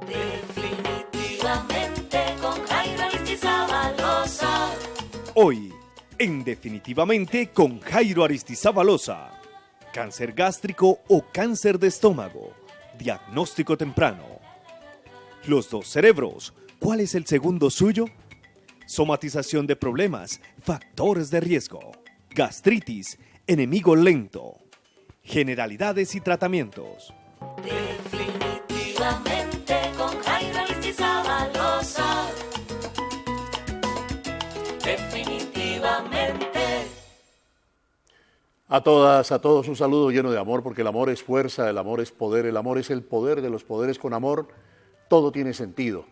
Definitivamente con Jairo Aristizábalosa. Hoy, en Definitivamente con Jairo Aristizábalosa. Cáncer gástrico o cáncer de estómago. Diagnóstico temprano. Los dos cerebros. ¿Cuál es el segundo suyo? Somatización de problemas. Factores de riesgo. Gastritis. Enemigo lento. Generalidades y tratamientos. Definitivamente con Jairo Aristizábalosa. Definitivamente. A todas, a todos un saludo lleno de amor, porque el amor es fuerza, el amor es poder, el amor es el poder de los poderes. Con amor todo tiene sentido.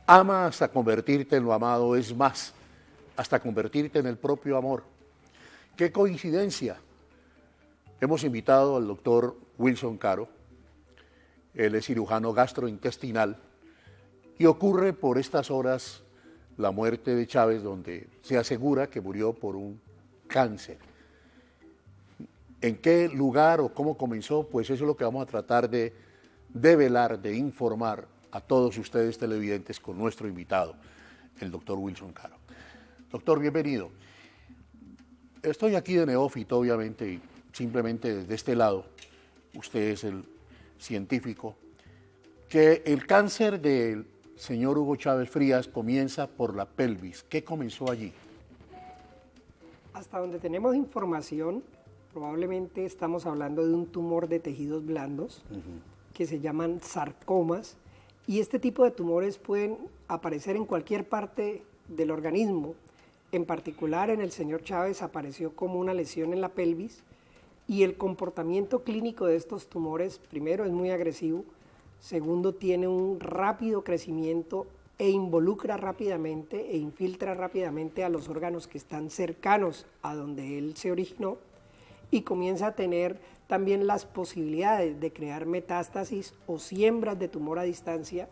Ama hasta convertirte en lo amado, es más, hasta convertirte en el propio amor. ¡Qué coincidencia! Hemos invitado al doctor Wilson Caro. Él es cirujano gastrointestinal y ocurre por estas horas la muerte de Chávez, donde se asegura que murió por un cáncer. ¿En qué lugar o cómo comenzó? Pues eso es lo que vamos a tratar de develar, de informar a todos ustedes televidentes con nuestro invitado, el doctor Wilson Caro. Doctor, bienvenido. Estoy aquí de neófito, obviamente, y simplemente desde este lado, usted es el científico, que el cáncer del señor Hugo Chávez Frías comienza por la pelvis. ¿Qué comenzó allí? Hasta donde tenemos información, probablemente estamos hablando de un tumor de tejidos blandos que se llaman sarcomas, y este tipo de tumores pueden aparecer en cualquier parte del organismo. En particular, en el señor Chávez apareció como una lesión en la pelvis, y el comportamiento clínico de estos tumores, primero, es muy agresivo, segundo, tiene un rápido crecimiento e involucra rápidamente e infiltra rápidamente a los órganos que están cercanos a donde él se originó, y comienza a tener también las posibilidades de crear metástasis o siembras de tumor a distancia,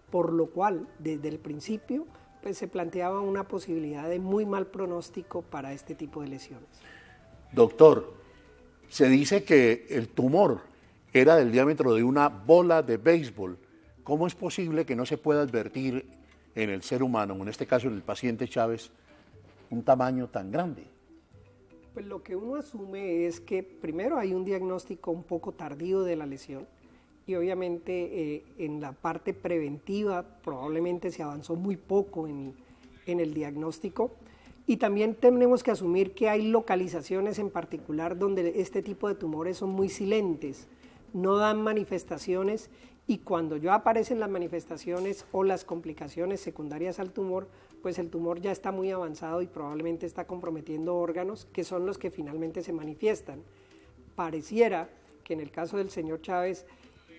por lo cual desde el principio pues, se planteaba una posibilidad de muy mal pronóstico para este tipo de lesiones. Doctor, se dice que el tumor era del diámetro de una bola de béisbol. ¿Cómo es posible que no se pueda advertir en el ser humano, en este caso en el paciente Chávez, un tamaño tan grande? Pues lo que uno asume es que primero hay un diagnóstico un poco tardío de la lesión, y obviamente en la parte preventiva probablemente se avanzó muy poco en el diagnóstico, y también tenemos que asumir que hay localizaciones en particular donde este tipo de tumores son muy silentes, no dan manifestaciones, y cuando ya aparecen las manifestaciones o las complicaciones secundarias al tumor, pues el tumor ya está muy avanzado y probablemente está comprometiendo órganos que son los que finalmente se manifiestan. Pareciera que en el caso del señor Chávez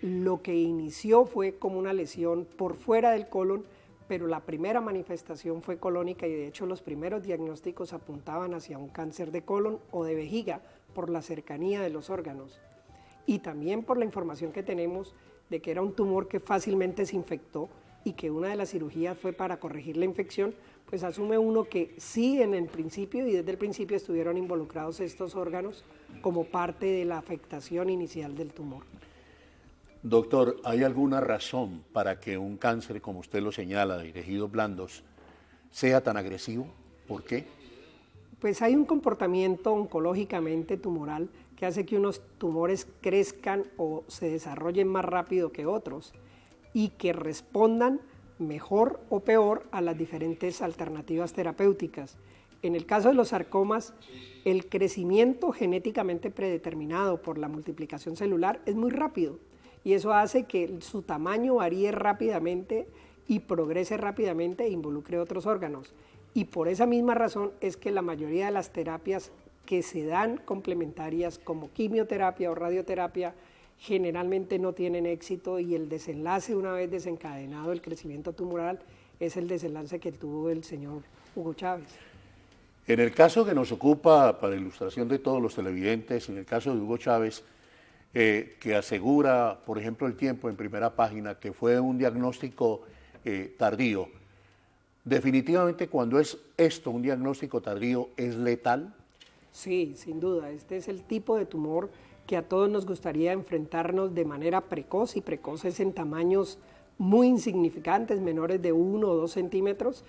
lo que inició fue como una lesión por fuera del colon, pero la primera manifestación fue colónica, y de hecho los primeros diagnósticos apuntaban hacia un cáncer de colon o de vejiga por la cercanía de los órganos, y también por la información que tenemos de que era un tumor que fácilmente se infectó y que una de las cirugías fue para corregir la infección. Pues asume uno que sí, en el principio y desde el principio estuvieron involucrados estos órganos como parte de la afectación inicial del tumor. Doctor, ¿hay alguna razón para que un cáncer, como usted lo señala, de tejidos blandos, sea tan agresivo? ¿Por qué? Pues hay un comportamiento oncológicamente tumoral que hace que unos tumores crezcan o se desarrollen más rápido que otros y que respondan mejor o peor a las diferentes alternativas terapéuticas. En el caso de los sarcomas, el crecimiento genéticamente predeterminado por la multiplicación celular es muy rápido, y eso hace que su tamaño varíe rápidamente y progrese rápidamente e involucre otros órganos. Y por esa misma razón es que la mayoría de las terapias que se dan complementarias como quimioterapia o radioterapia generalmente no tienen éxito, y el desenlace, una vez desencadenado el crecimiento tumoral, es el desenlace que tuvo el señor Hugo Chávez. En el caso que nos ocupa, para ilustración de todos los televidentes, en el caso de Hugo Chávez, que asegura, por ejemplo, el Tiempo en primera página, que fue un diagnóstico tardío, definitivamente cuando es esto, un diagnóstico tardío, ¿es letal? Sí, sin duda. Este es el tipo de tumor que a todos nos gustaría enfrentarnos de manera precoz, y precoces en tamaños muy insignificantes, menores de 1 o 2 centímetros,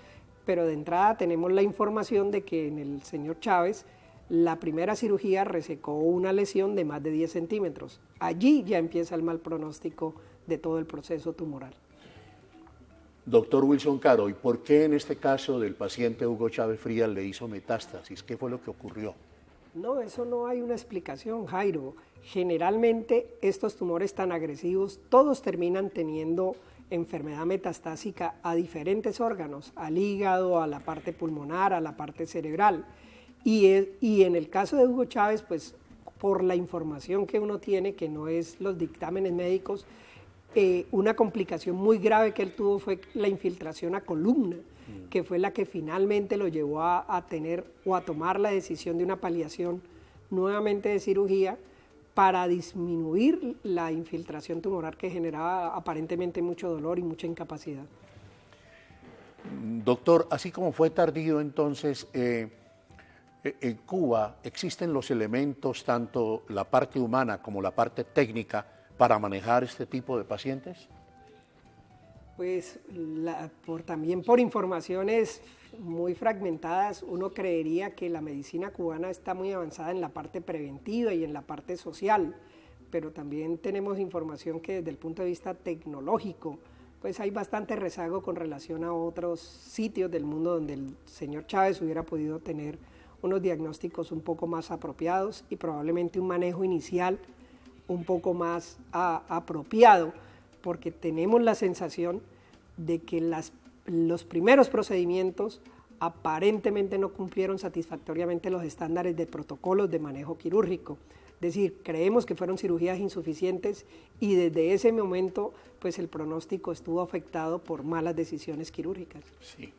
pero de entrada tenemos la información de que en el señor Chávez la primera cirugía resecó una lesión de más de 10 centímetros. Allí ya empieza el mal pronóstico de todo el proceso tumoral. Doctor Wilson Caro, ¿y por qué en este caso del paciente Hugo Chávez Frías le hizo metástasis? ¿Qué fue lo que ocurrió? No, eso no hay una explicación, Jairo. Generalmente estos tumores tan agresivos, todos terminan teniendo enfermedad metastásica a diferentes órganos, al hígado, a la parte pulmonar, a la parte cerebral. Y en el caso de Hugo Chávez, pues por la información que uno tiene, que no es los dictámenes médicos, una complicación muy grave que él tuvo fue la infiltración a columna, que fue la que finalmente lo llevó a tener o a tomar la decisión de una paliación nuevamente de cirugía para disminuir la infiltración tumoral que generaba aparentemente mucho dolor y mucha incapacidad. Doctor, así como fue tardío entonces, en Cuba existen los elementos, tanto la parte humana como la parte técnica, para manejar este tipo de pacientes. Pues también por informaciones muy fragmentadas, uno creería que la medicina cubana está muy avanzada en la parte preventiva y en la parte social, pero también tenemos información que desde el punto de vista tecnológico, pues hay bastante rezago con relación a otros sitios del mundo donde el señor Chávez hubiera podido tener unos diagnósticos un poco más apropiados y probablemente un manejo inicial un poco más apropiado, porque tenemos la sensación de que los primeros procedimientos aparentemente no cumplieron satisfactoriamente los estándares de protocolos de manejo quirúrgico. Es decir, creemos que fueron cirugías insuficientes y desde ese momento pues el pronóstico estuvo afectado por malas decisiones quirúrgicas. Sí.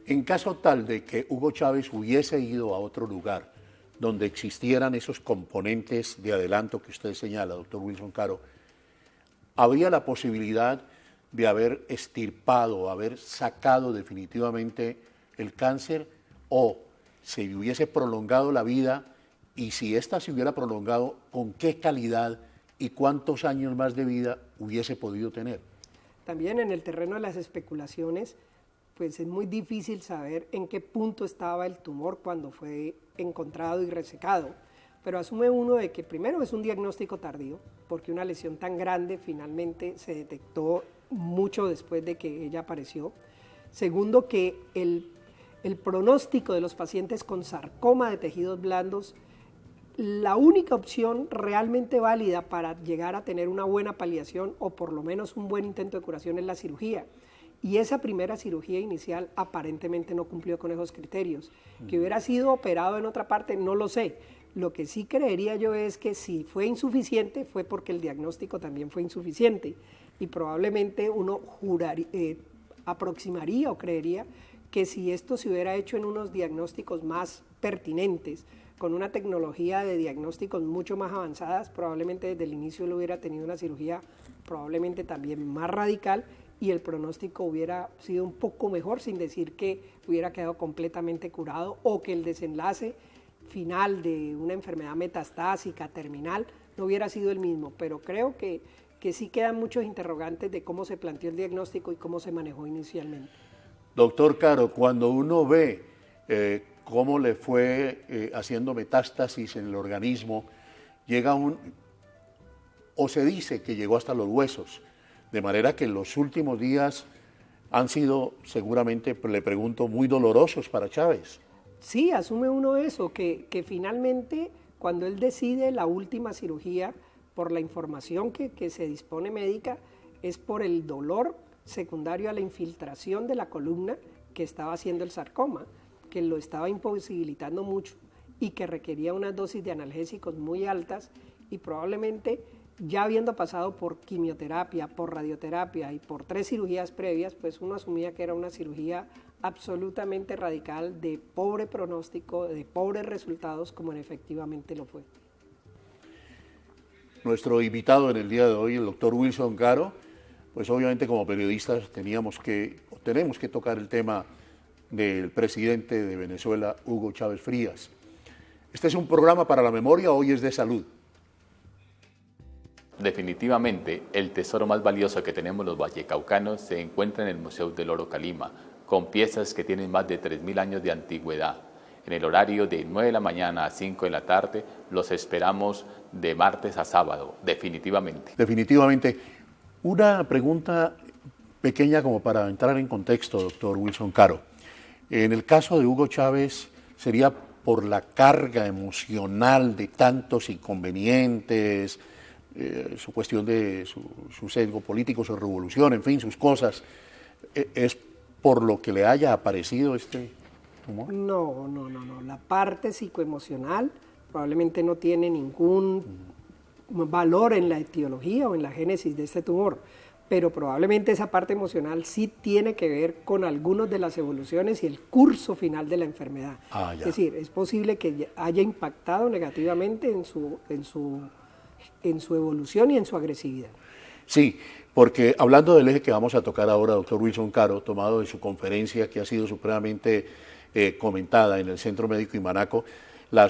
En caso tal de que Hugo Chávez hubiese ido a otro lugar donde existieran esos componentes de adelanto que usted señala, doctor Wilson Caro, ¿habría la posibilidad de haber extirpado, haber sacado definitivamente el cáncer o se hubiese prolongado la vida? Y si ésta se hubiera prolongado, ¿con qué calidad y cuántos años más de vida hubiese podido tener? También en el terreno de las especulaciones, pues es muy difícil saber en qué punto estaba el tumor cuando fue encontrado y resecado, pero asume uno de que primero es un diagnóstico tardío, porque una lesión tan grande finalmente se detectó mucho después de que ella apareció. Segundo, que el pronóstico de los pacientes con sarcoma de tejidos blandos, la única opción realmente válida para llegar a tener una buena paliación o por lo menos un buen intento de curación es la cirugía. Y esa primera cirugía inicial aparentemente no cumplió con esos criterios. Que hubiera sido operado en otra parte, no lo sé. Lo que sí creería yo es que si fue insuficiente, fue porque el diagnóstico también fue insuficiente. Y probablemente uno aproximaría o creería que si esto se hubiera hecho en unos diagnósticos más pertinentes, con una tecnología de diagnósticos mucho más avanzadas, probablemente desde el inicio lo hubiera tenido una cirugía probablemente también más radical y el pronóstico hubiera sido un poco mejor, sin decir que hubiera quedado completamente curado o que el desenlace final de una enfermedad metastásica terminal no hubiera sido el mismo, pero creo que sí quedan muchos interrogantes de cómo se planteó el diagnóstico y cómo se manejó inicialmente. Doctor Caro, cuando uno ve cómo le fue haciendo metástasis en el organismo, o se dice que llegó hasta los huesos, de manera que los últimos días han sido seguramente, le pregunto, muy dolorosos para Chávez. Sí, asume uno eso, que finalmente cuando él decide la última cirugía, por la información que se dispone médica, es por el dolor secundario a la infiltración de la columna que estaba haciendo el sarcoma, que lo estaba imposibilitando mucho y que requería unas dosis de analgésicos muy altas y probablemente ya habiendo pasado por quimioterapia, por radioterapia y por 3 cirugías previas, pues uno asumía que era una cirugía absolutamente radical, de pobre pronóstico, de pobres resultados, como efectivamente lo fue. Nuestro invitado en el día de hoy, el doctor Wilson Caro, pues obviamente como periodistas tenemos que tocar el tema del presidente de Venezuela, Hugo Chávez Frías. Este es un programa para la memoria, hoy es de salud. Definitivamente, el tesoro más valioso que tenemos los vallecaucanos se encuentra en el Museo del Oro Calima, con piezas que tienen más de 3.000 años de antigüedad. En el horario de 9 de la mañana a 5 de la tarde, los esperamos de martes a sábado, definitivamente. Definitivamente. Una pregunta pequeña como para entrar en contexto, doctor Wilson Caro. En el caso de Hugo Chávez, ¿sería por la carga emocional de tantos inconvenientes, su cuestión de su sesgo político, su revolución, en fin, sus cosas, es por lo que le haya aparecido este tumor? No. La parte psicoemocional probablemente no tiene ningún valor en la etiología o en la génesis de este tumor, pero probablemente esa parte emocional sí tiene que ver con algunas de las evoluciones y el curso final de la enfermedad. Es decir, es posible que haya impactado negativamente en su evolución y en su agresividad. Sí, porque hablando del eje que vamos a tocar ahora, doctor Wilson Caro, tomado de su conferencia que ha sido supremamente comentada en el Centro Médico Imanaco, la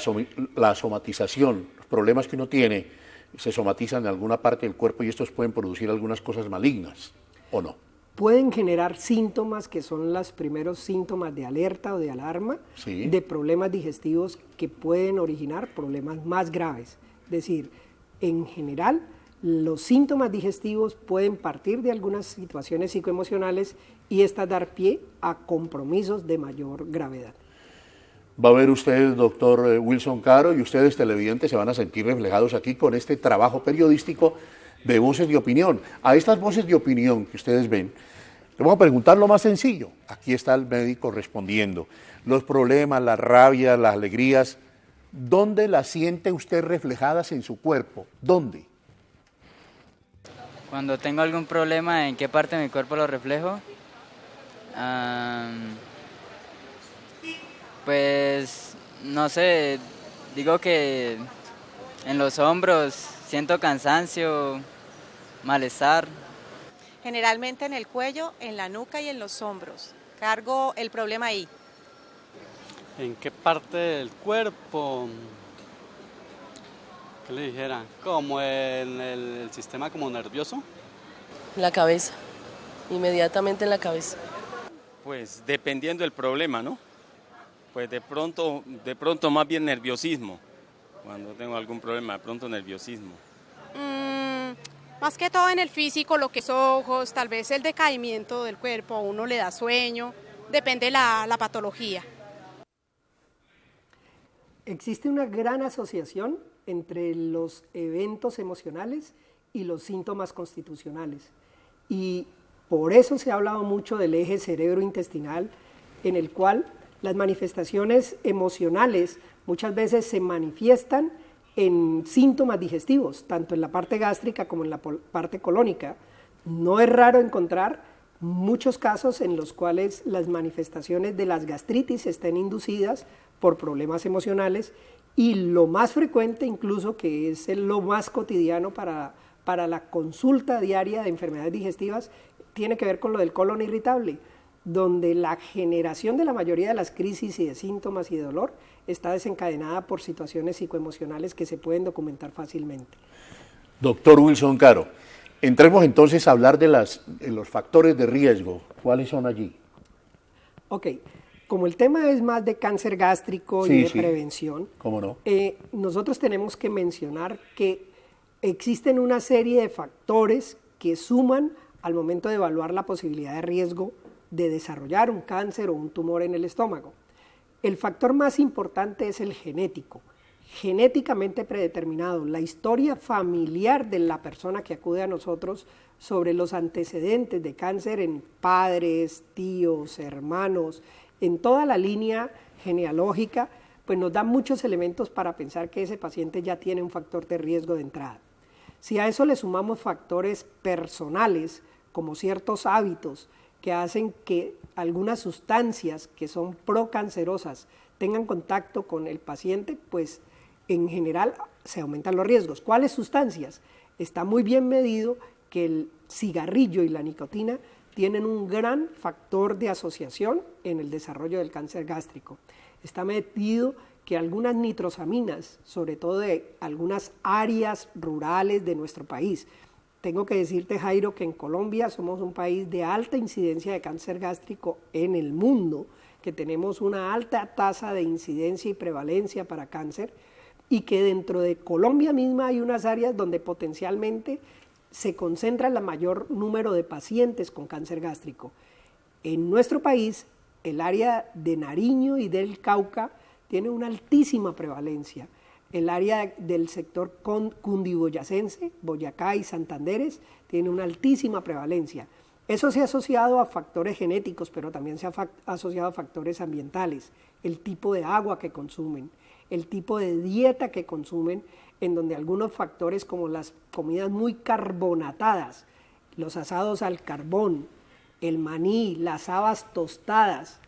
somatización, los problemas que uno tiene se somatizan en alguna parte del cuerpo y estos pueden producir algunas cosas malignas, ¿o no? Pueden generar síntomas que son los primeros síntomas de alerta o de alarma, Sí. de problemas digestivos que pueden originar problemas más graves. Es decir, en general, los síntomas digestivos pueden partir de algunas situaciones psicoemocionales y estas dar pie a compromisos de mayor gravedad. Va a ver usted, doctor Wilson Caro, y ustedes televidentes se van a sentir reflejados aquí con este trabajo periodístico de voces de opinión. A estas voces de opinión que ustedes ven, les vamos a preguntar lo más sencillo. Aquí está el médico respondiendo. Los problemas, la rabia, las alegrías, ¿dónde las siente usted reflejadas en su cuerpo? ¿Dónde? Cuando tengo algún problema, ¿en qué parte de mi cuerpo lo reflejo? Pues, no sé, digo que en los hombros siento cansancio, malestar. Generalmente en el cuello, en la nuca y en los hombros. Cargo el problema ahí. ¿En qué parte del cuerpo? ¿Qué le dijera? Como en el sistema como nervioso. La cabeza, inmediatamente en la cabeza. Pues dependiendo del problema, ¿no? Pues de pronto más bien nerviosismo. Cuando tengo algún problema, de pronto nerviosismo. Más que todo en el físico, lo que es ojos, tal vez el decaimiento del cuerpo, a uno le da sueño, depende la patología. Existe una gran asociación entre los eventos emocionales y los síntomas constitucionales. Y por eso se ha hablado mucho del eje cerebro-intestinal, en el cual las manifestaciones emocionales muchas veces se manifiestan en síntomas digestivos, tanto en la parte gástrica como en la parte colónica. No es raro encontrar muchos casos en los cuales las manifestaciones de las gastritis estén inducidas por problemas emocionales y lo más frecuente, incluso que es lo más cotidiano para la consulta diaria de enfermedades digestivas, tiene que ver con lo del colon irritable, donde la generación de la mayoría de las crisis y de síntomas y de dolor está desencadenada por situaciones psicoemocionales que se pueden documentar fácilmente. Doctor Wilson Caro, entremos entonces a hablar de los factores de riesgo. ¿Cuáles son allí? Ok, como el tema es más de cáncer gástrico y de prevención, ¿cómo no? Nosotros tenemos que mencionar que existen una serie de factores que suman al momento de evaluar la posibilidad de riesgo de desarrollar un cáncer o un tumor en el estómago. El factor más importante es el genético, genéticamente predeterminado, la historia familiar de la persona que acude a nosotros sobre los antecedentes de cáncer en padres, tíos, hermanos, en toda la línea genealógica, pues nos da muchos elementos para pensar que ese paciente ya tiene un factor de riesgo de entrada. Si a eso le sumamos factores personales, como ciertos hábitos que hacen que algunas sustancias que son procancerosas tengan contacto con el paciente, pues en general se aumentan los riesgos. ¿Cuáles sustancias? Está muy bien medido que el cigarrillo y la nicotina tienen un gran factor de asociación en el desarrollo del cáncer gástrico. Está medido que algunas nitrosaminas, sobre todo de algunas áreas rurales de nuestro país. Tengo que decirte, Jairo, que en Colombia somos un país de alta incidencia de cáncer gástrico en el mundo, que tenemos una alta tasa de incidencia y prevalencia para cáncer, y que dentro de Colombia misma hay unas áreas donde potencialmente se concentra el mayor número de pacientes con cáncer gástrico. En nuestro país, el área de Nariño y del Cauca tiene una altísima prevalencia. El área del sector cundiboyacense, Boyacá y Santanderes, tiene una altísima prevalencia. Eso se ha asociado a factores genéticos, pero también se ha asociado a factores ambientales, el tipo de agua que consumen, el tipo de dieta que consumen, en donde algunos factores como las comidas muy carbonatadas, los asados al carbón, el maní, las habas tostadas,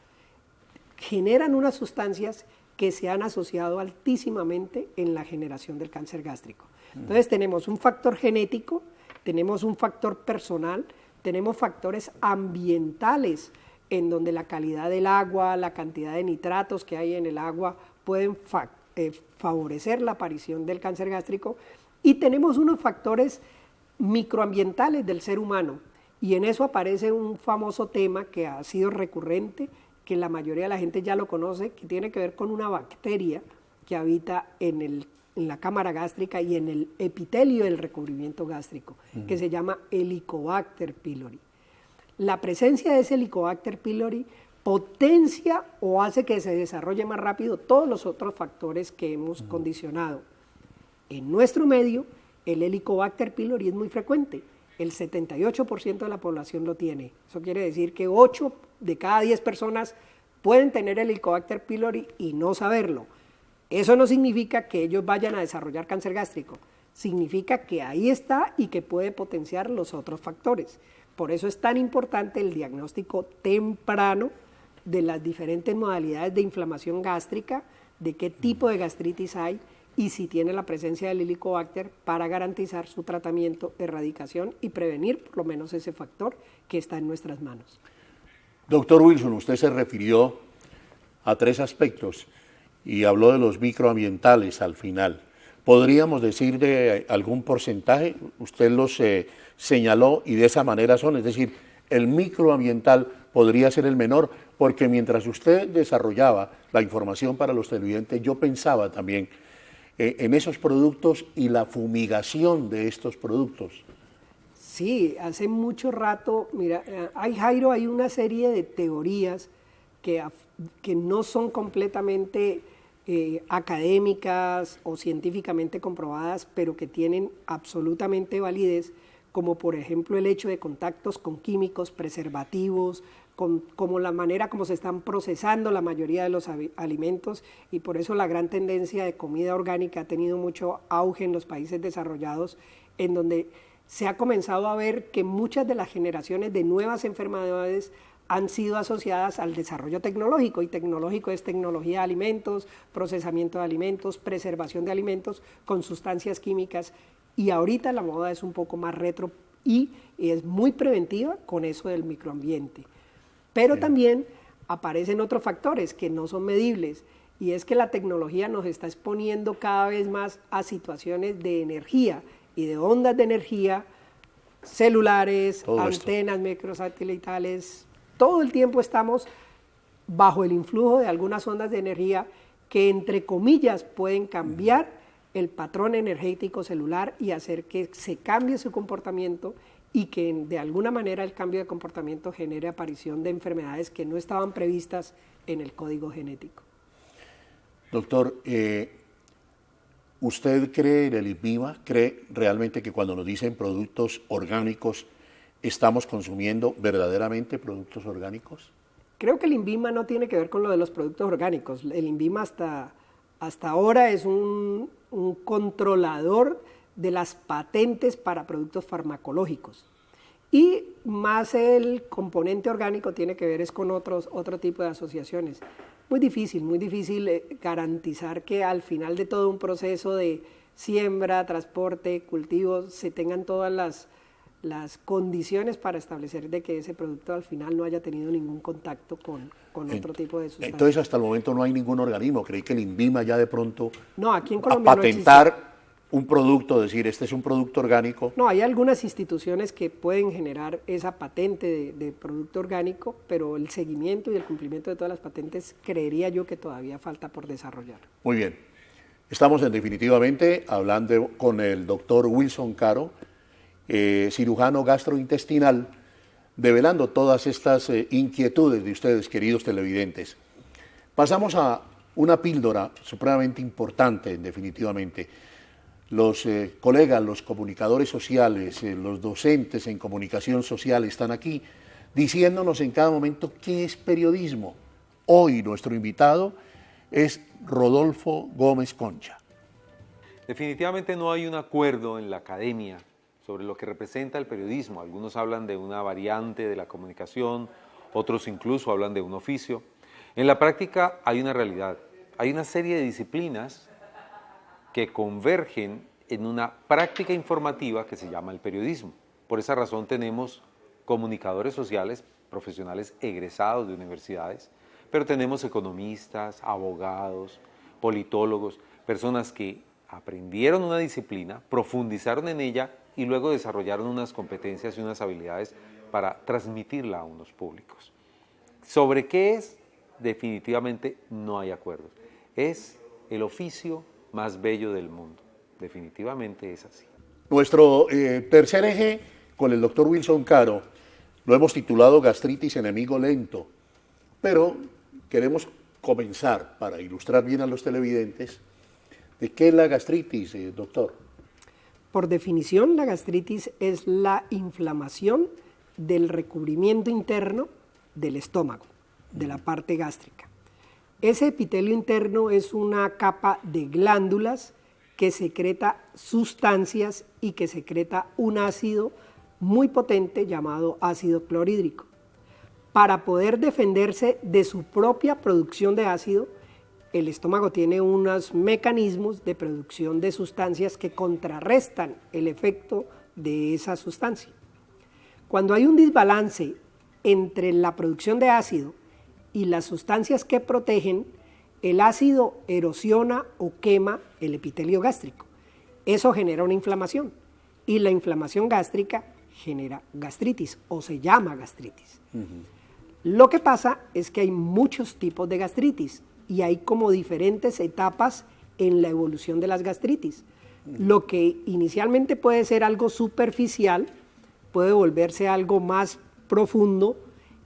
generan unas sustancias que se han asociado altísimamente en la generación del cáncer gástrico. Entonces tenemos un factor genético, tenemos un factor personal, tenemos factores ambientales en donde la calidad del agua, la cantidad de nitratos que hay en el agua pueden favorecer la aparición del cáncer gástrico, y tenemos unos factores microambientales del ser humano, y en eso aparece un famoso tema que ha sido recurrente, que la mayoría de la gente ya lo conoce, que tiene que ver con una bacteria que habita en la cámara gástrica y en el epitelio del recubrimiento gástrico, que se llama Helicobacter pylori. La presencia de ese Helicobacter pylori potencia o hace que se desarrolle más rápido todos los otros factores que hemos condicionado. En nuestro medio, el Helicobacter pylori es muy frecuente. El 78% de la población lo tiene. Eso quiere decir que 8 de cada 10 personas pueden tener el Helicobacter pylori y no saberlo. Eso no significa que ellos vayan a desarrollar cáncer gástrico. Significa que ahí está y que puede potenciar los otros factores. Por eso es tan importante el diagnóstico temprano de las diferentes modalidades de inflamación gástrica, de qué tipo de gastritis hay, y si tiene la presencia del Helicobacter, para garantizar su tratamiento, erradicación y prevenir por lo menos ese factor que está en nuestras manos. Doctor Wilson, usted se refirió a 3 aspectos y habló de los microambientales al final. ¿Podríamos decir de algún porcentaje? Usted los señaló y de esa manera son, es decir, el microambiental podría ser el menor, porque mientras usted desarrollaba la información para los televidentes, yo pensaba también en esos productos y la fumigación de estos productos. Sí, hace mucho rato, mira, Jairo, hay una serie de teorías que no son completamente académicas o científicamente comprobadas, pero que tienen absolutamente validez, como por ejemplo el hecho de contactos con químicos, preservativos, como la manera como se están procesando la mayoría de los alimentos, y por eso la gran tendencia de comida orgánica ha tenido mucho auge en los países desarrollados, en donde se ha comenzado a ver que muchas de las generaciones de nuevas enfermedades han sido asociadas al desarrollo tecnológico, y tecnológico es tecnología de alimentos, procesamiento de alimentos, preservación de alimentos con sustancias químicas, y ahorita la moda es un poco más retro y es muy preventiva con eso del microambiente. Pero también aparecen otros factores que no son medibles, y es que la tecnología nos está exponiendo cada vez más a situaciones de energía y de ondas de energía, celulares, antenas microsatelitales. Todo el tiempo estamos bajo el influjo de algunas ondas de energía que, entre comillas, pueden cambiar el patrón energético celular y hacer que se cambie su comportamiento, y que de alguna manera el cambio de comportamiento genere aparición de enfermedades que no estaban previstas en el código genético. Doctor, ¿usted cree en el INVIMA? ¿Cree realmente que cuando nos dicen productos orgánicos estamos consumiendo verdaderamente productos orgánicos? Creo que el INVIMA no tiene que ver con lo de los productos orgánicos. El INVIMA hasta ahora es un controlador de las patentes para productos farmacológicos, y más el componente orgánico tiene que ver es con otro tipo de asociaciones. Muy difícil garantizar que al final de todo un proceso de siembra, transporte, cultivo, se tengan todas las condiciones para establecer de que ese producto al final no haya tenido ningún contacto con otro tipo de sustancia. Entonces, hasta el momento no hay ningún organismo. Creí que el INVIMA ya de pronto no, aquí en Colombia a patentar un producto, decir, este es un producto orgánico. No, hay algunas instituciones que pueden generar esa patente de producto orgánico, pero el seguimiento y el cumplimiento de todas las patentes creería yo que todavía falta por desarrollar. Muy bien. Estamos definitivamente hablando con el doctor Wilson Caro, cirujano gastrointestinal, develando todas estas inquietudes de ustedes, queridos televidentes. Pasamos a una píldora supremamente importante, definitivamente. Los colegas, los comunicadores sociales, los docentes en comunicación social están aquí diciéndonos en cada momento qué es periodismo. Hoy nuestro invitado es Rodolfo Gómez Concha. Definitivamente no hay un acuerdo en la academia sobre lo que representa el periodismo. Algunos hablan de una variante de la comunicación, otros incluso hablan de un oficio. En la práctica hay una realidad, hay una serie de disciplinas que convergen en una práctica informativa que se llama el periodismo. Por esa razón tenemos comunicadores sociales, profesionales egresados de universidades, pero tenemos economistas, abogados, politólogos, personas que aprendieron una disciplina, profundizaron en ella y luego desarrollaron unas competencias y unas habilidades para transmitirla a unos públicos. ¿Sobre qué es? Definitivamente no hay acuerdo. Es el oficio más bello del mundo. Definitivamente es así. Nuestro tercer eje con el doctor Wilson Caro lo hemos titulado Gastritis enemigo lento, pero queremos comenzar para ilustrar bien a los televidentes de qué es la gastritis, doctor. Por definición, la gastritis es la inflamación del recubrimiento interno del estómago, de la parte gástrica. Ese epitelio interno es una capa de glándulas que secreta sustancias y que secreta un ácido muy potente llamado ácido clorhídrico. Para poder defenderse de su propia producción de ácido, el estómago tiene unos mecanismos de producción de sustancias que contrarrestan el efecto de esa sustancia. Cuando hay un desbalance entre la producción de ácido y las sustancias que protegen, el ácido erosiona o quema el epitelio gástrico. Eso genera una inflamación y la inflamación gástrica genera gastritis o se llama gastritis. Lo que pasa es que hay muchos tipos de gastritis y hay como diferentes etapas en la evolución de las gastritis. Lo que inicialmente puede ser algo superficial puede volverse algo más profundo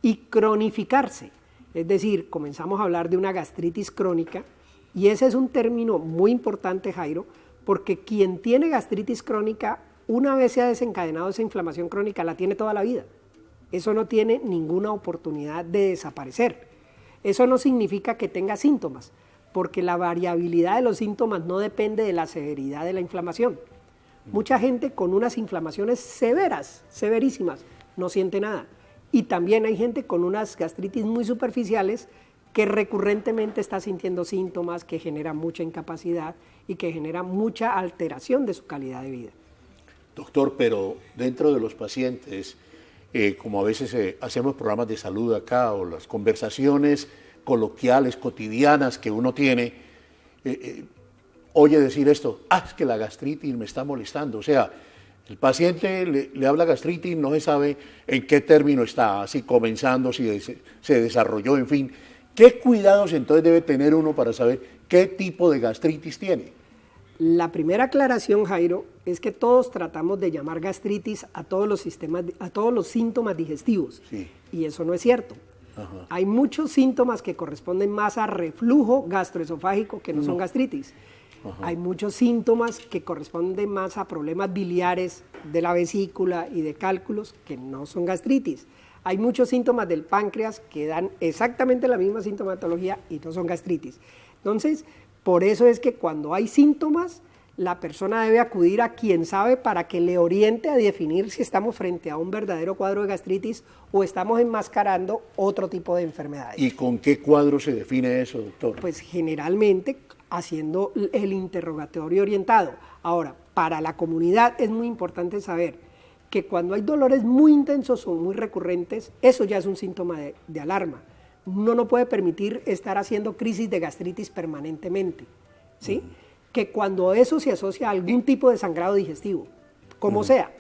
y cronificarse. Es decir, comenzamos a hablar de una gastritis crónica y ese es un término muy importante, Jairo, porque quien tiene gastritis crónica, una vez se ha desencadenado esa inflamación crónica, la tiene toda la vida. Eso no tiene ninguna oportunidad de desaparecer. Eso no significa que tenga síntomas, porque la variabilidad de los síntomas no depende de la severidad de la inflamación. Mucha gente con unas inflamaciones severas, severísimas, no siente nada. Y también hay gente con unas gastritis muy superficiales que recurrentemente está sintiendo síntomas, que genera mucha incapacidad y que genera mucha alteración de su calidad de vida. Doctor, pero dentro de los pacientes, como a veces hacemos programas de salud acá o las conversaciones coloquiales, cotidianas que uno tiene, oye decir esto, es que la gastritis me está molestando. O sea, el paciente le habla gastritis, no se sabe en qué término está, si comenzando, si se desarrolló, en fin. ¿Qué cuidados entonces debe tener uno para saber qué tipo de gastritis tiene? La primera aclaración, Jairo, es que todos tratamos de llamar gastritis a todos los síntomas digestivos, sí. Y eso no es cierto. Ajá. Hay muchos síntomas que corresponden más a reflujo gastroesofágico que no son gastritis. Ajá. Hay muchos síntomas que corresponden más a problemas biliares de la vesícula y de cálculos que no son gastritis. Hay muchos síntomas del páncreas que dan exactamente la misma sintomatología y no son gastritis. Entonces, por eso es que cuando hay síntomas, la persona debe acudir a quien sabe para que le oriente a definir si estamos frente a un verdadero cuadro de gastritis o estamos enmascarando otro tipo de enfermedades. ¿Y con qué cuadro se define eso, doctor? Pues generalmente haciendo el interrogatorio orientado. Ahora, para la comunidad es muy importante saber que cuando hay dolores muy intensos o muy recurrentes, eso ya es un síntoma de alarma. Uno no puede permitir estar haciendo crisis de gastritis permanentemente, ¿sí? Que cuando eso se asocia a algún tipo de sangrado digestivo, como sea,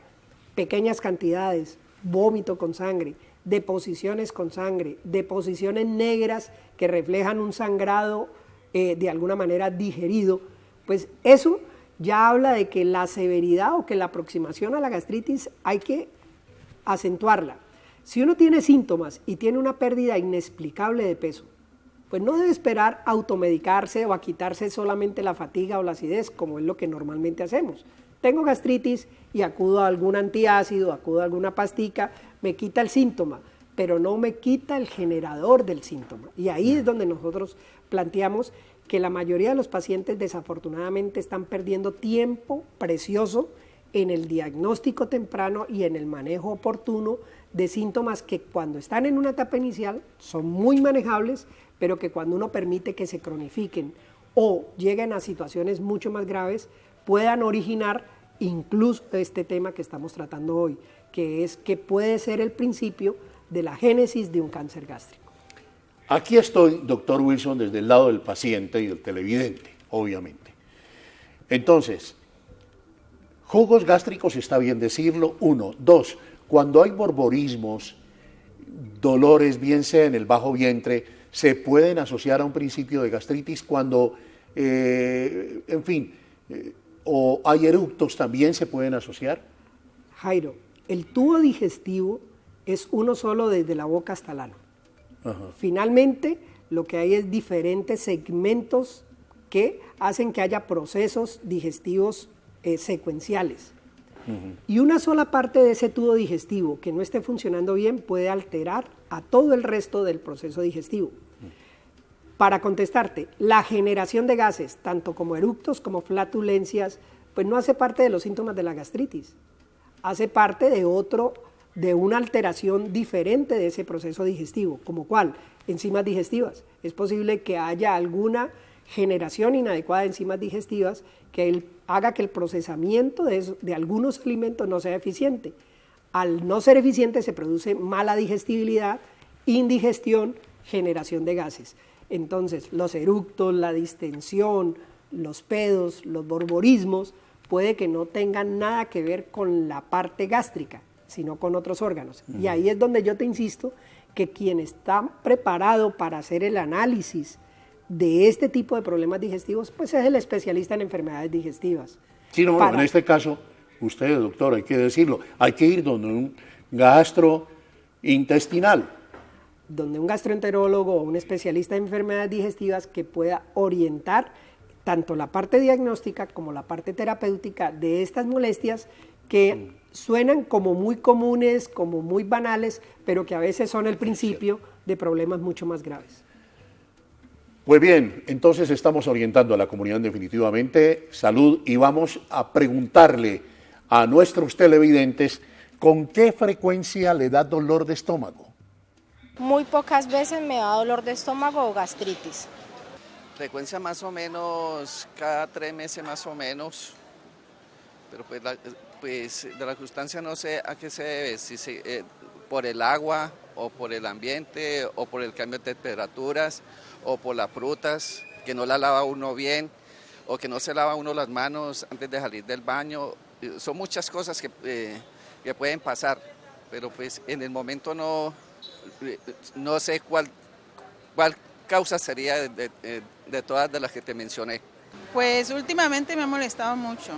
pequeñas cantidades, vómito con sangre, deposiciones con sangre, deposiciones negras que reflejan un sangrado de alguna manera digerido, pues eso ya habla de que la severidad o que la aproximación a la gastritis hay que acentuarla. Si uno tiene síntomas y tiene una pérdida inexplicable de peso, pues no debe esperar a automedicarse o a quitarse solamente la fatiga o la acidez, como es lo que normalmente hacemos. Tengo gastritis y acudo a algún antiácido, acudo a alguna pastica, me quita el síntoma, pero no me quita el generador del síntoma. Y ahí es donde nosotros planteamos que la mayoría de los pacientes desafortunadamente están perdiendo tiempo precioso en el diagnóstico temprano y en el manejo oportuno de síntomas que cuando están en una etapa inicial son muy manejables, pero que cuando uno permite que se cronifiquen o lleguen a situaciones mucho más graves, puedan originar incluso este tema que estamos tratando hoy, que es que puede ser el principio de la génesis de un cáncer gástrico. Aquí estoy, doctor Wilson, desde el lado del paciente y del televidente, obviamente. Entonces, jugos gástricos está bien decirlo, 1. 2, cuando hay borborismos, dolores, bien sea en el bajo vientre, se pueden asociar a un principio de gastritis cuando, en fin, o hay eructos también se pueden asociar. Jairo, el tubo digestivo es uno solo desde la boca hasta el ano. Finalmente, lo que hay es diferentes segmentos que hacen que haya procesos digestivos secuenciales. Y una sola parte de ese tubo digestivo que no esté funcionando bien puede alterar a todo el resto del proceso digestivo. Para contestarte, la generación de gases, tanto como eructos como flatulencias, pues no hace parte de los síntomas de la gastritis, hace parte de una alteración diferente de ese proceso digestivo, como cuál, enzimas digestivas. Es posible que haya alguna generación inadecuada de enzimas digestivas que haga que el procesamiento de algunos alimentos no sea eficiente. Al no ser eficiente se produce mala digestibilidad, indigestión, generación de gases. Entonces, los eructos, la distensión, los pedos, los borborismos, puede que no tengan nada que ver con la parte gástrica, sino con otros órganos. Y ahí es donde yo te insisto que quien está preparado para hacer el análisis de este tipo de problemas digestivos, pues es el especialista en enfermedades digestivas. Sí, no, en este caso, usted, doctor, hay que decirlo, hay que ir donde un gastrointestinal. Donde un gastroenterólogo o un especialista en enfermedades digestivas que pueda orientar tanto la parte diagnóstica como la parte terapéutica de estas molestias que suenan como muy comunes, como muy banales, pero que a veces son el principio de problemas mucho más graves. Pues bien, entonces estamos orientando a la comunidad definitivamente salud y vamos a preguntarle a nuestros televidentes con qué frecuencia le da dolor de estómago. Muy pocas veces me da dolor de estómago o gastritis. Frecuencia más o menos cada 3 meses más o menos, pero pues de la sustancia no sé a qué se debe, si por el agua o por el ambiente o por el cambio de temperaturas o por las frutas, que no la lava uno bien o que no se lava uno las manos antes de salir del baño. Son muchas cosas que pueden pasar, pero pues en el momento no sé cuál causa sería de todas de las que te mencioné. Pues últimamente me ha molestado mucho,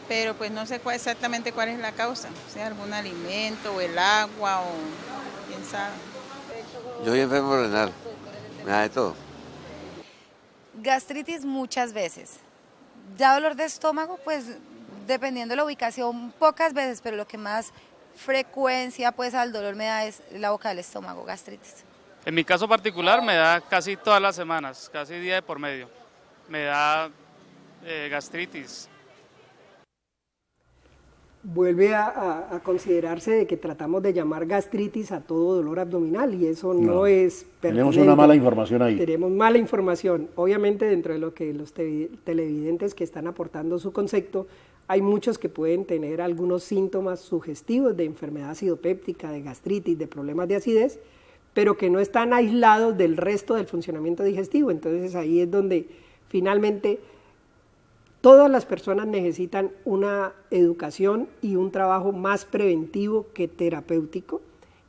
pero pues no sé exactamente cuál es la causa, sea algún alimento o el agua o quién sabe. Yo soy enfermo renal, me da de todo. Gastritis muchas veces. Ya dolor de estómago, pues dependiendo de la ubicación, pocas veces, pero lo que más frecuencia pues al dolor me da es la boca del estómago, gastritis. En mi caso particular me da casi todas las semanas, casi día de por medio. Me da gastritis. Vuelve a considerarse de que tratamos de llamar gastritis a todo dolor abdominal y eso no es pertinente. Tenemos una mala información ahí. Tenemos mala información. Obviamente dentro de lo que los televidentes que están aportando su concepto, hay muchos que pueden tener algunos síntomas sugestivos de enfermedad acidopéptica, de gastritis, de problemas de acidez, pero que no están aislados del resto del funcionamiento digestivo. Entonces ahí es donde finalmente todas las personas necesitan una educación y un trabajo más preventivo que terapéutico,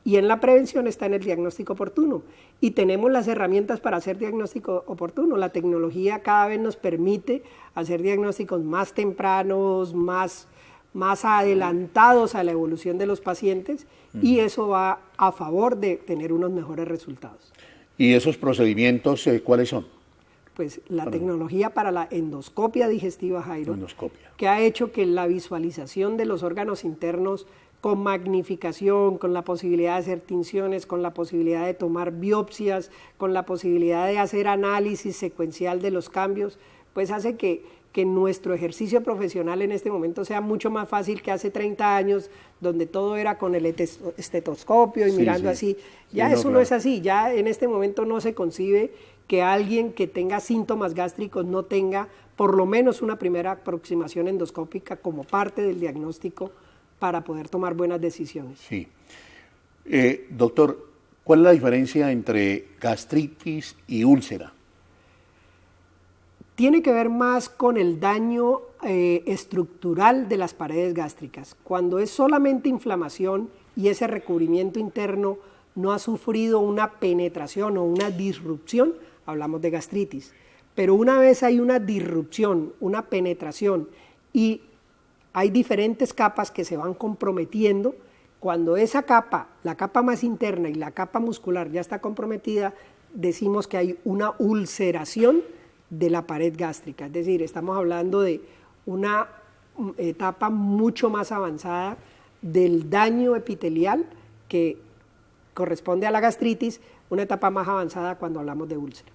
y en la prevención está en el diagnóstico oportuno, y tenemos las herramientas para hacer diagnóstico oportuno. La tecnología cada vez nos permite hacer diagnósticos más tempranos, más adelantados a la evolución de los pacientes, y eso va a favor de tener unos mejores resultados. ¿Y esos procedimientos cuáles son? Pues la tecnología para la endoscopia digestiva, Jairo, que ha hecho que la visualización de los órganos internos con magnificación, con la posibilidad de hacer tinciones, con la posibilidad de tomar biopsias, con la posibilidad de hacer análisis secuencial de los cambios, pues hace que nuestro ejercicio profesional en este momento sea mucho más fácil que hace 30 años, donde todo era con el estetoscopio y mirando así. Ya eso no es así, ya en este momento no se concibe que alguien que tenga síntomas gástricos no tenga por lo menos una primera aproximación endoscópica como parte del diagnóstico para poder tomar buenas decisiones. Sí. Doctor, ¿cuál es la diferencia entre gastritis y úlcera? Tiene que ver más con el daño estructural de las paredes gástricas. Cuando es solamente inflamación y ese recubrimiento interno no ha sufrido una penetración o una disrupción, hablamos de gastritis. Pero una vez hay una disrupción, una penetración, y hay diferentes capas que se van comprometiendo, cuando esa capa, la capa más interna y la capa muscular ya está comprometida, decimos que hay una ulceración de la pared gástrica. Es decir, estamos hablando de una etapa mucho más avanzada del daño epitelial que corresponde a la gastritis, una etapa más avanzada cuando hablamos de úlcera.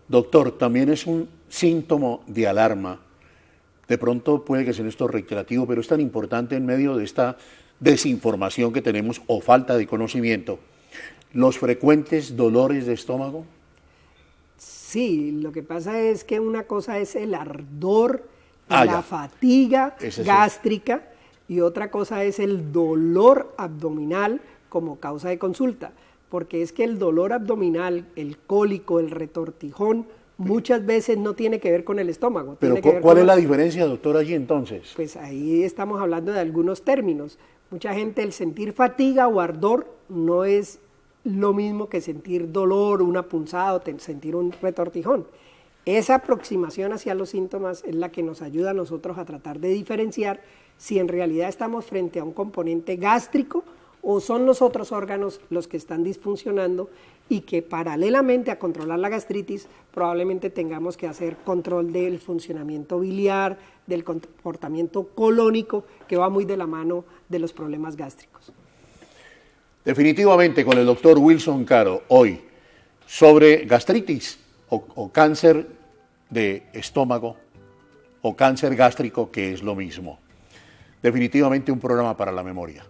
Doctor, también es un síntoma de alarma. De pronto puede que sea esto reiterativo, pero es tan importante en medio de esta desinformación que tenemos o falta de conocimiento. ¿Los frecuentes dolores de estómago? Sí, lo que pasa es que una cosa es el ardor, la fatiga gástrica, y otra cosa es el dolor abdominal como causa de consulta, porque es que el dolor abdominal, el cólico, el retortijón, muchas veces no tiene que ver con el estómago. Pero ¿cuál es la diferencia, doctor, allí entonces? Pues ahí estamos hablando de algunos términos. Mucha gente, el sentir fatiga o ardor no es lo mismo que sentir dolor, una punzada o sentir un retortijón. Esa aproximación hacia los síntomas es la que nos ayuda a nosotros a tratar de diferenciar si en realidad estamos frente a un componente gástrico o son los otros órganos los que están disfuncionando, y que paralelamente a controlar la gastritis probablemente tengamos que hacer control del funcionamiento biliar, del comportamiento colónico, que va muy de la mano de los problemas gástricos. Definitivamente con el doctor Wilson Caro, hoy, sobre gastritis o cáncer de estómago o cáncer gástrico, que es lo mismo. Definitivamente un programa para la memoria.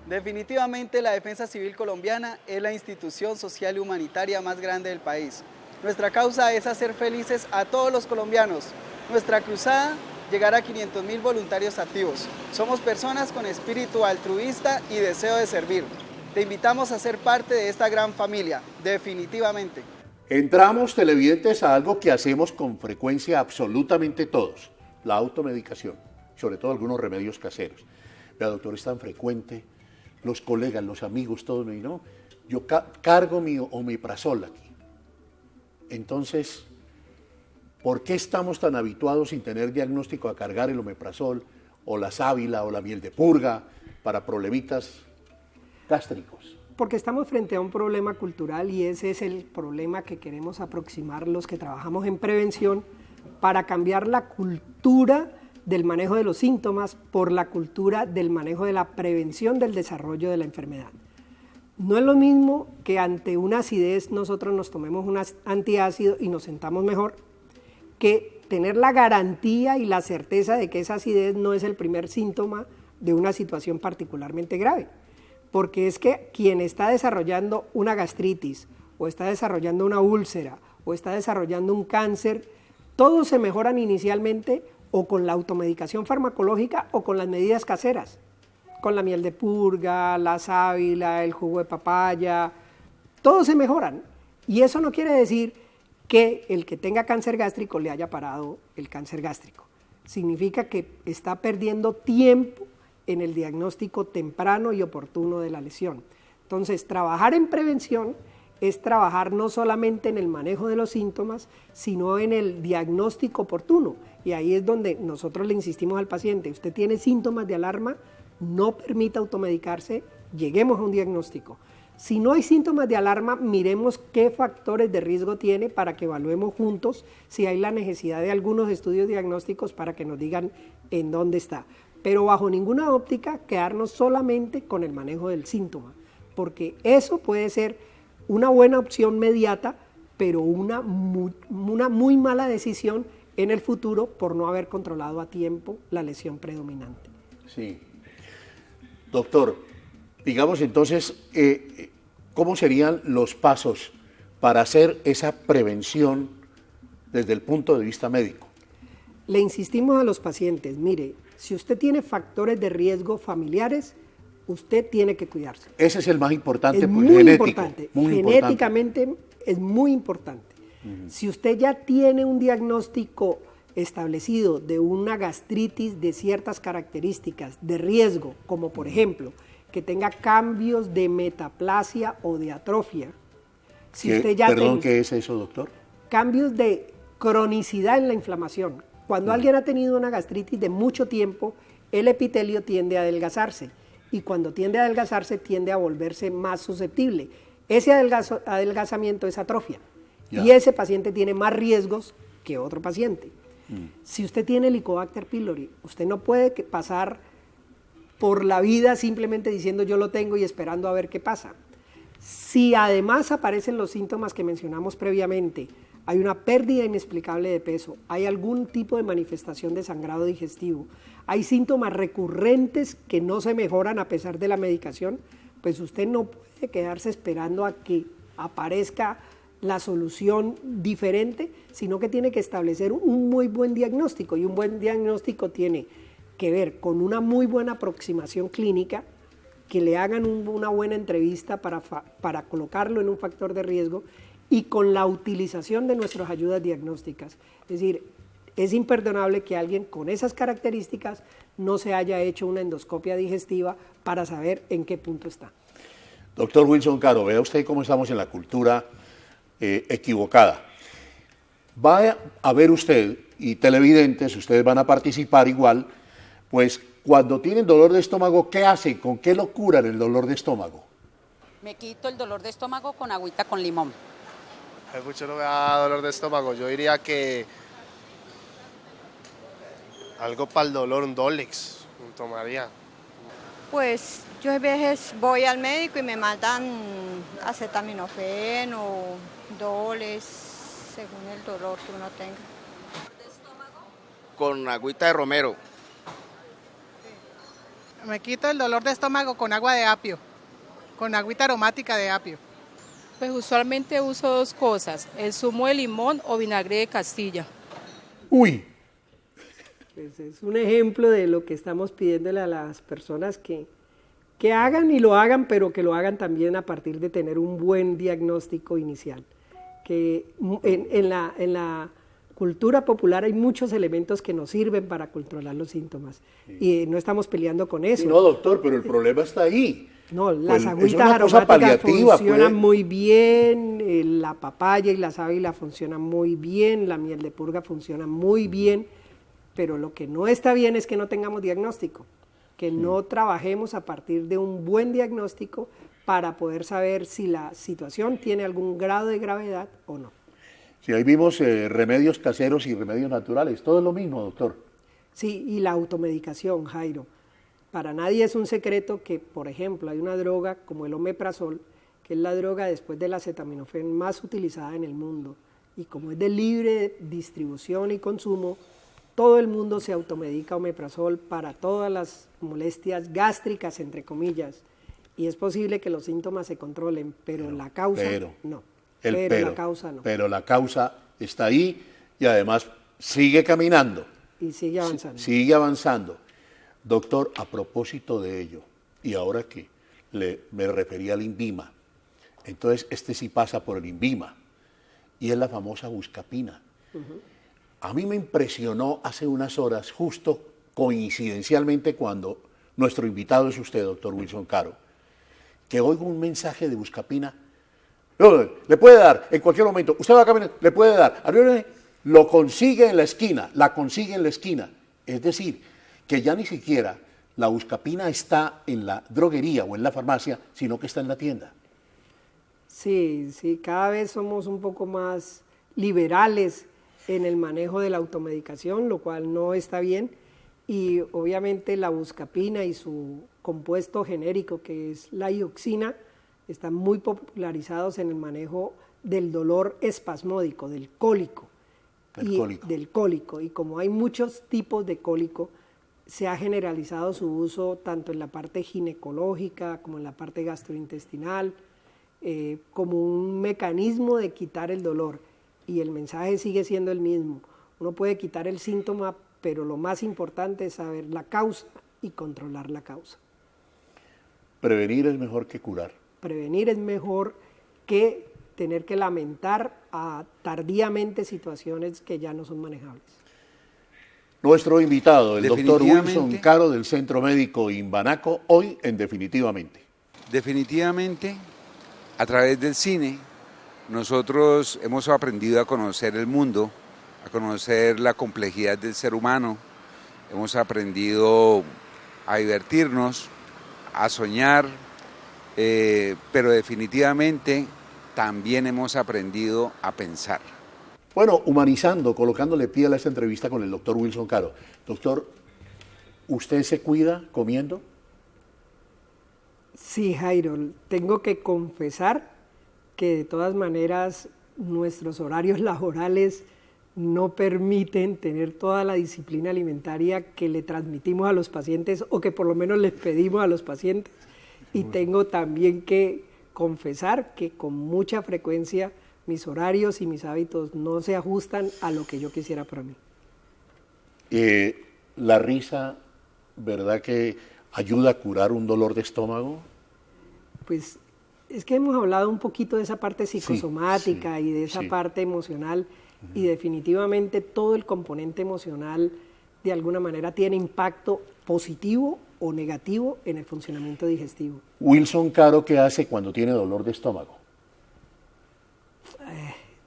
Definitivamente la Defensa Civil Colombiana es la institución social y humanitaria más grande del país. Nuestra causa es hacer felices a todos los colombianos. Nuestra cruzada, llegar a 500.000 voluntarios activos. Somos personas con espíritu altruista y deseo de servir. Te invitamos a ser parte de esta gran familia, definitivamente. Entramos, televidentes, a algo que hacemos con frecuencia absolutamente todos, la automedicación, sobre todo algunos remedios caseros. Vea, doctor, es tan frecuente, los colegas, los amigos, todos me dicen, no, yo cargo mi omeprazol aquí. Entonces, ¿por qué estamos tan habituados sin tener diagnóstico a cargar el omeprazol o la sábila o la miel de purga para problemitas gástricos? Porque estamos frente a un problema cultural, y ese es el problema que queremos aproximar los que trabajamos en prevención, para cambiar la cultura del manejo de los síntomas por la cultura del manejo de la prevención del desarrollo de la enfermedad. No es lo mismo que ante una acidez nosotros nos tomemos un antiácido y nos sentamos mejor, que tener la garantía y la certeza de que esa acidez no es el primer síntoma de una situación particularmente grave. Porque es que quien está desarrollando una gastritis, o está desarrollando una úlcera, o está desarrollando un cáncer, todos se mejoran inicialmente o con la automedicación farmacológica o con las medidas caseras, con la miel de purga, la sábila, el jugo de papaya, todos se mejoran. Y eso no quiere decir que el que tenga cáncer gástrico le haya parado el cáncer gástrico. Significa que está perdiendo tiempo en el diagnóstico temprano y oportuno de la lesión. Entonces, trabajar en prevención es trabajar no solamente en el manejo de los síntomas, sino en el diagnóstico oportuno. Y ahí es donde nosotros le insistimos al paciente, usted tiene síntomas de alarma, no permita automedicarse, lleguemos a un diagnóstico. Si no hay síntomas de alarma, miremos qué factores de riesgo tiene para que evaluemos juntos si hay la necesidad de algunos estudios diagnósticos para que nos digan en dónde está. Pero bajo ninguna óptica quedarnos solamente con el manejo del síntoma, porque eso puede ser una buena opción mediata, pero una muy mala decisión en el futuro por no haber controlado a tiempo la lesión predominante. Sí. Doctor, digamos entonces, ¿cómo serían los pasos para hacer esa prevención desde el punto de vista médico? Le insistimos a los pacientes, mire, si usted tiene factores de riesgo familiares, usted tiene que cuidarse. Ese es el más importante, es pues, muy genético. Importante. Muy Genéticamente importante. Es muy importante. Si usted ya tiene un diagnóstico establecido de una gastritis de ciertas características de riesgo, como por ejemplo, que tenga cambios de metaplasia o de atrofia. Si usted ya Perdón, ¿qué es eso, doctor? Cambios de cronicidad en la inflamación. Cuando alguien ha tenido una gastritis de mucho tiempo, el epitelio tiende a adelgazarse y cuando tiende a adelgazarse tiende a volverse más susceptible. Ese adelgazamiento es atrofia y ese paciente tiene más riesgos que otro paciente. Si usted tiene Helicobacter pylori, usted no puede pasar por la vida simplemente diciendo yo lo tengo y esperando a ver qué pasa. Si además aparecen los síntomas que mencionamos previamente, hay una pérdida inexplicable de peso, hay algún tipo de manifestación de sangrado digestivo, hay síntomas recurrentes que no se mejoran a pesar de la medicación, pues usted no puede quedarse esperando a que aparezca la solución diferente, sino que tiene que establecer un muy buen diagnóstico, y un buen diagnóstico tiene que ver con una muy buena aproximación clínica, que le hagan una buena entrevista para colocarlo en un factor de riesgo y con la utilización de nuestras ayudas diagnósticas. Es decir, es imperdonable que alguien con esas características no se haya hecho una endoscopia digestiva para saber en qué punto está. Doctor Wilson Caro, vea usted cómo estamos en la cultura equivocada. Va a ver usted, y televidentes, ustedes van a participar igual, pues cuando tienen dolor de estómago, ¿qué hacen? ¿Con qué lo curan el dolor de estómago? Me quito el dolor de estómago con agüita con limón. Hay mucho no me da dolor de estómago. Yo diría que algo para el dolor, un Dolex, tomaría. Pues yo a veces voy al médico y me mandan acetaminofén o Dolex, según el dolor que uno tenga. Con agüita de romero. Me quito el dolor de estómago con agua de apio, con agüita aromática de apio. Pues usualmente uso dos cosas, el zumo de limón o vinagre de Castilla. Uy. Pues es un ejemplo de lo que estamos pidiéndole a las personas que hagan y lo hagan, pero que lo hagan también a partir de tener un buen diagnóstico inicial. Que en la cultura popular hay muchos elementos que nos sirven para controlar los síntomas y no estamos peleando con eso. Sí, no, doctor, pero el problema está ahí. No, las Pues, agüitas aromáticas funcionan muy bien, la papaya y la sábila funcionan muy bien, la miel de purga funciona muy bien, pero lo que no está bien es que no tengamos diagnóstico, que no trabajemos a partir de un buen diagnóstico para poder saber si la situación tiene algún grado de gravedad o no. Sí, ahí vimos remedios caseros y remedios naturales, todo es lo mismo, doctor. Sí, y la automedicación, Jairo. Para nadie es un secreto que, por ejemplo, hay una droga como el omeprazol, que es la droga después del acetaminofén más utilizada en el mundo, y como es de libre distribución y consumo, todo el mundo se automedica omeprazol para todas las molestias gástricas, entre comillas, y es posible que los síntomas se controlen, pero la causa no. Pero la causa está ahí y además sigue caminando. Y sigue avanzando. Sigue avanzando. Doctor, a propósito de ello, y ahora que me refería al INVIMA, entonces este sí pasa por el INVIMA, y es la famosa buscapina. A mí me impresionó hace unas horas, justo coincidencialmente cuando nuestro invitado es usted, doctor Wilson Caro, que oigo un mensaje de buscapina. No, le puede dar en cualquier momento. Usted va a caminar, le puede dar. Lo consigue en la esquina, la consigue en la esquina. Es decir, que ya ni siquiera la buscapina está en la droguería o en la farmacia, sino que está en la tienda. Sí, sí, cada vez somos un poco más liberales en el manejo de la automedicación, lo cual no está bien. Y obviamente la buscapina y su compuesto genérico, que es la ioxina, están muy popularizados en el manejo del dolor espasmódico, del cólico. Del cólico. Y como hay muchos tipos de cólico, se ha generalizado su uso tanto en la parte ginecológica como en la parte gastrointestinal, como un mecanismo de quitar el dolor. Y el mensaje sigue siendo el mismo. Uno puede quitar el síntoma, pero lo más importante es saber la causa y controlar la causa. Prevenir es mejor que curar. Prevenir es mejor que tener que lamentar tardíamente situaciones que ya no son manejables. Nuestro invitado, el doctor Wilson Caro del Centro Médico Imbanaco, hoy en Definitivamente. Definitivamente, a través del cine, nosotros hemos aprendido a conocer el mundo, a conocer la complejidad del ser humano, hemos aprendido a divertirnos, a soñar, pero definitivamente también hemos aprendido a pensar. Bueno, humanizando, colocándole piel a esta entrevista con el doctor Wilson Caro. Doctor, ¿usted se cuida comiendo? Sí, Jairo, tengo que confesar que de todas maneras nuestros horarios laborales no permiten tener toda la disciplina alimentaria que le transmitimos a los pacientes o que por lo menos les pedimos a los pacientes. Y tengo también que confesar que con mucha frecuencia mis horarios y mis hábitos no se ajustan a lo que yo quisiera para mí. La risa, ¿verdad que ayuda a curar un dolor de estómago? Pues es que hemos hablado un poquito de esa parte psicosomática y de esa parte emocional, y definitivamente todo el componente emocional de alguna manera tiene impacto positivo o negativo en el funcionamiento digestivo. Wilson Caro, ¿qué hace cuando tiene dolor de estómago?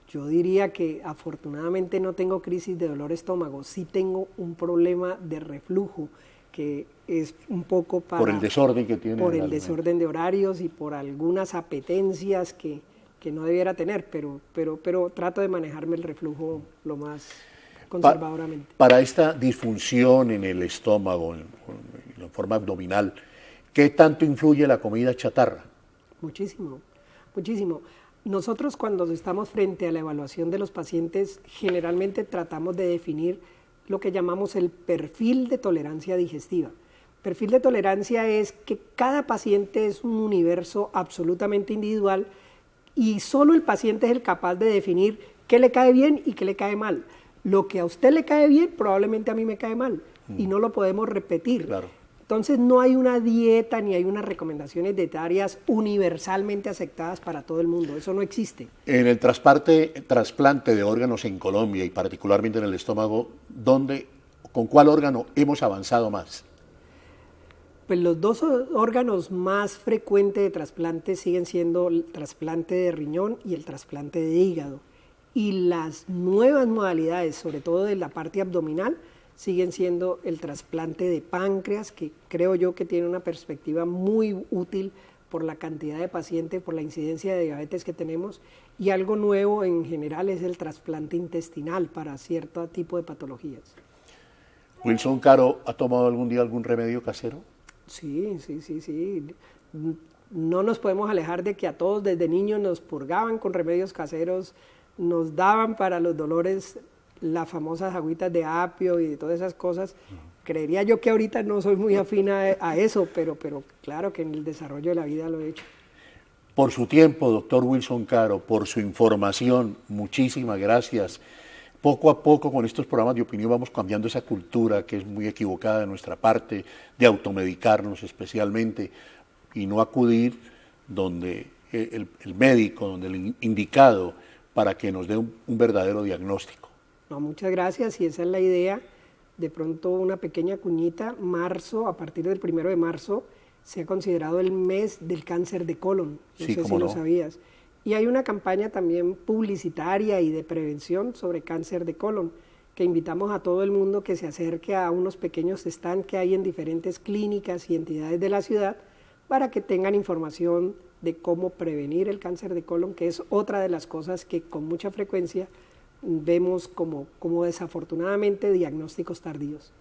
Yo diría que afortunadamente no tengo crisis de dolor de estómago, sí tengo un problema de reflujo que es un poco por el desorden que tiene. Por el desorden de horarios y por algunas apetencias que no debiera tener, pero trato de manejarme el reflujo lo más conservadoramente. Para esta disfunción en el estómago, en forma abdominal, ¿qué tanto influye la comida chatarra? Muchísimo, muchísimo. Nosotros cuando estamos frente a la evaluación de los pacientes, generalmente tratamos de definir lo que llamamos el perfil de tolerancia digestiva. Perfil de tolerancia es que cada paciente es un universo absolutamente individual y solo el paciente es el capaz de definir qué le cae bien y qué le cae mal. Lo que a usted le cae bien probablemente a mí me cae mal y no lo podemos repetir. Claro. Entonces no hay una dieta ni hay unas recomendaciones dietarias universalmente aceptadas para todo el mundo, eso no existe. En el trasplante de órganos en Colombia y particularmente en el estómago, ¿con cuál órgano hemos avanzado más? Pues los dos órganos más frecuentes de trasplante siguen siendo el trasplante de riñón y el trasplante de hígado. Y las nuevas modalidades, sobre todo de la parte abdominal, siguen siendo el trasplante de páncreas, que creo yo que tiene una perspectiva muy útil por la cantidad de pacientes, por la incidencia de diabetes que tenemos, y algo nuevo en general es el trasplante intestinal para cierto tipo de patologías. Wilson Caro, ¿ha tomado algún día algún remedio casero? Sí. No nos podemos alejar de que a todos desde niños nos purgaban con remedios caseros, nos daban para los dolores las famosas agüitas de apio y de todas esas cosas. Creería yo que ahorita no soy muy afina a eso, pero claro que en el desarrollo de la vida lo he hecho. Por su tiempo, doctor Wilson Caro, por su información, muchísimas gracias poco a poco con estos programas de opinión vamos cambiando esa cultura que es muy equivocada de nuestra parte, de automedicarnos especialmente y no acudir donde el médico, donde el indicado para que nos dé un verdadero diagnóstico. No, muchas gracias y esa es la idea. De pronto una pequeña cuñita, marzo, a partir del 1 de marzo, se ha considerado el mes del cáncer de colon. No sé si lo sabías. Y hay una campaña también publicitaria y de prevención sobre cáncer de colon, que invitamos a todo el mundo que se acerque a unos pequeños stands que hay en diferentes clínicas y entidades de la ciudad para que tengan información de cómo prevenir el cáncer de colon, que es otra de las cosas que con mucha frecuencia vemos como desafortunadamente diagnósticos tardíos.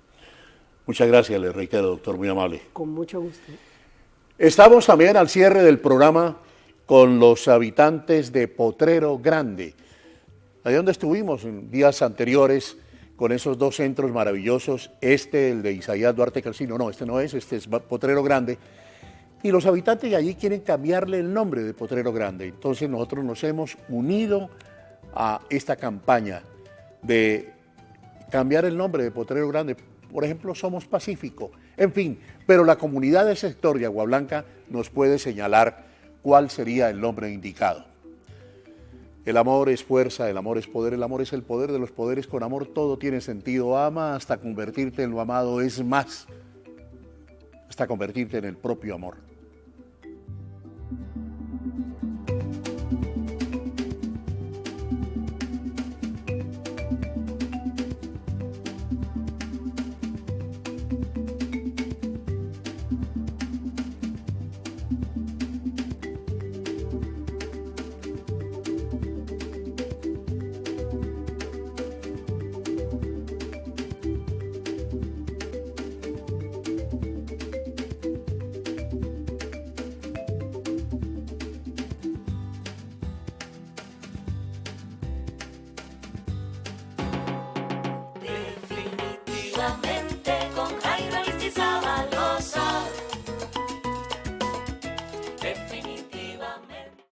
Muchas gracias, le reitero, doctor, muy amable. Con mucho gusto. Estamos también al cierre del programa con los habitantes de Potrero Grande, allá donde estuvimos en días anteriores con esos dos centros maravillosos, el de Isaías Duarte Calcino, no, este no es, este es Potrero Grande, y los habitantes de allí quieren cambiarle el nombre de Potrero Grande. Entonces nosotros nos hemos unido a esta campaña de cambiar el nombre de Potrero Grande. Por ejemplo, Somos Pacífico, en fin, pero la comunidad del sector de Agua Blanca nos puede señalar cuál sería el nombre indicado. El amor es fuerza, el amor es poder, el amor es el poder de los poderes. Con amor todo tiene sentido. Ama hasta convertirte en lo amado, es más, hasta convertirte en el propio amor. Definitivamente